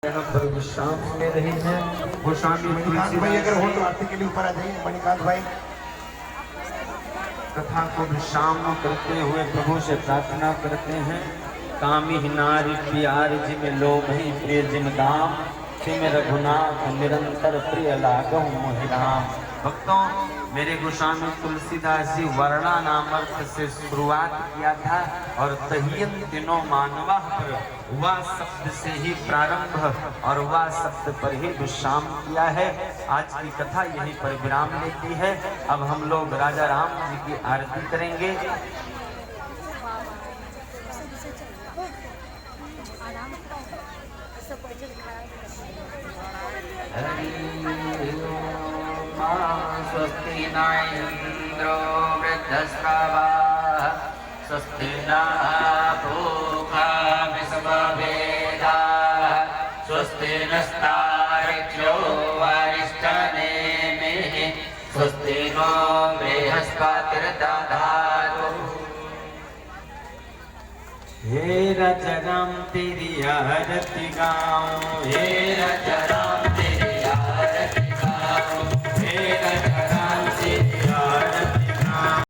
यहाँ पर विश्राम ले रही है। गोस्वामी मणिकांत भाई अगर हो तो आरती के लिए ऊपर आ जाइए। मणिकांत भाई कथा को विश्राम करते हुए प्रभु से प्रार्थना करते हैं। कामी नारी प्यार जिम लोभ ही प्रिय जिम दाम, सिम रघुनाथ निरंतर प्रिय लागहु मोहि राम। भक्तों, मेरे गोस्वामी तुलसीदास जी वर्णा नामर्थ से शुरुआत किया था और तहियन दिनों मानवा पर वह शब्द से ही प्रारंभ और वह शब्द पर ही विश्राम किया है। आज की कथा यहीं पर विराम लेती है। अब हम लोग राजा राम जी की आरती करेंगे। स्वस्ति न इंद्रो वृद्धश्रवाः स्वस्ति नः पूषा विश्ववेदाः स्वस्ति नस्तार्क्ष्यो वरिष्ठनेमिः स्वस्ति नो बृहस्पतिर्दधातु। हे राजा राम तेरी आरती गाऊं, हे राजा राम तेरी आरती गाऊं, हे राजा राम तेरी आरती गाऊं,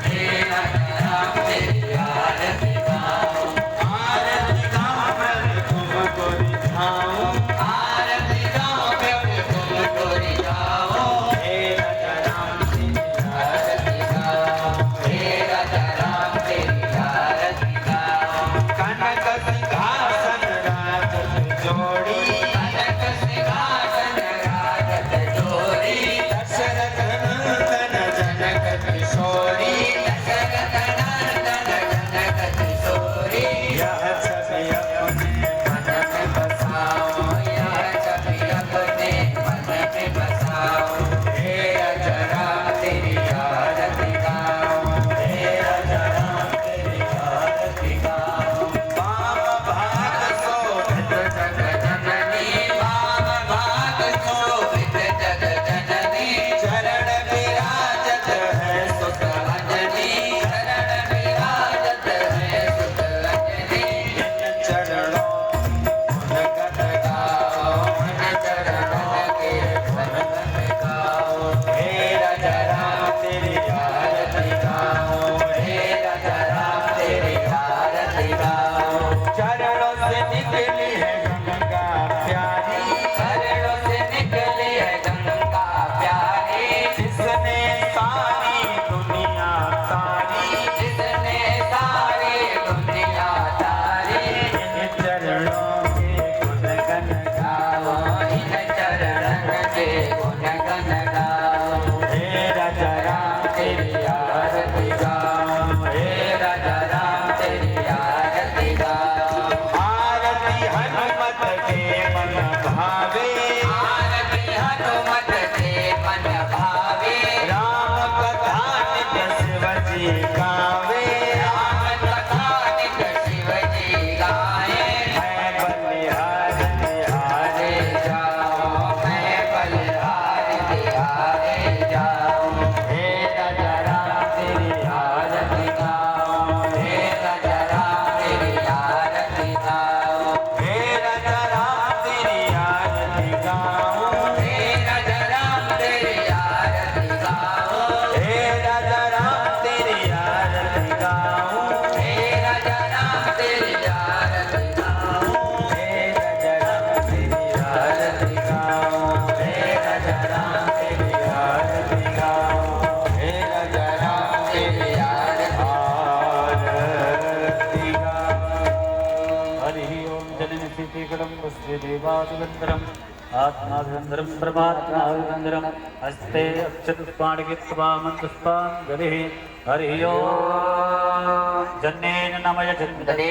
हे राजा राम तेरी आरती गाऊं। आरती गाऊं प्रभु को रिझाऊं, आरती गाऊं प्रभु को रिझाऊं। हे राजा राम तेरी आरती गाऊं, हे राजा राम तेरी आरती गाऊं। कनक सिंहासन राजत जोड़ी, कनक सिंहासन राजत जोड़ी, दशरथ नंदन जनक किशोरी, दशरथ नंदन जनक किशोरी। यह छवि अपने मन में बसाओ, यह छवि अपने मन में बसाओ। हे राजा राम तेरी आरती गाऊं, हे राजा राम तेरी आरती गाऊं। वाम भाग शोभित जग जननी, वाम भाग शोभित जग जननी, चरण विराजत है सुत अंजनी, चरण विराजत है सुत अंजनी। इन चरणों गुण गन गाओ, इन चरणों के गुण गन गाओ। हे राजा राम तेरी आरती गाओ, हे राजा राम तेरी आरती गाओ। चरणों से निकली है गंगा प्यारी, चरणों से निकली है गंगा प्यारी, जिसने सारी दुनिया तारी, जिसने सारी दुनिया तारी। इन चरणों के गुण गन गाओ, इन चरणों के गुण गन गाओ। हे राजा राम तेरी आरती गाओ, हे राजा राम तेरी आरती गाओ। आरती हनुमत के मन भावे, आरती हनुमत के मन भावे। राम कथा नित्य शिव जी गावे, राम कथा नित्य शिव जी गाए। मैं बलिहार बिहारे जाऊं, मैं बलिहार बिहारे जाऊं। हे राजा राम तेरी आरती गाऊं, हे राजा राम तेरी आरती गाऊं। हे राजा राम तेरी आरती गाऊं, हे राजा राम तेरी आरती गाऊं। हे राजा राम तेरी आरती गाऊं, हे राजा राम तेरी आरती गाऊं। हे राजा राम तेरी आरती गाऊं, हे राजा राम तेरी आरती गाऊं। हे राजा राम तेरी आरती गाऊं। हरि ओम जननि स्थितिकरं वस्ते देवादिवन्दरम् आत्माभिवन्दरं परमात्माभिवन्दरम् हस्ते अक्षतुष्पाणिकित्वा मन्तुष्पाञ्जलिः। हरि ओम जन्नेन नमः जन्मदे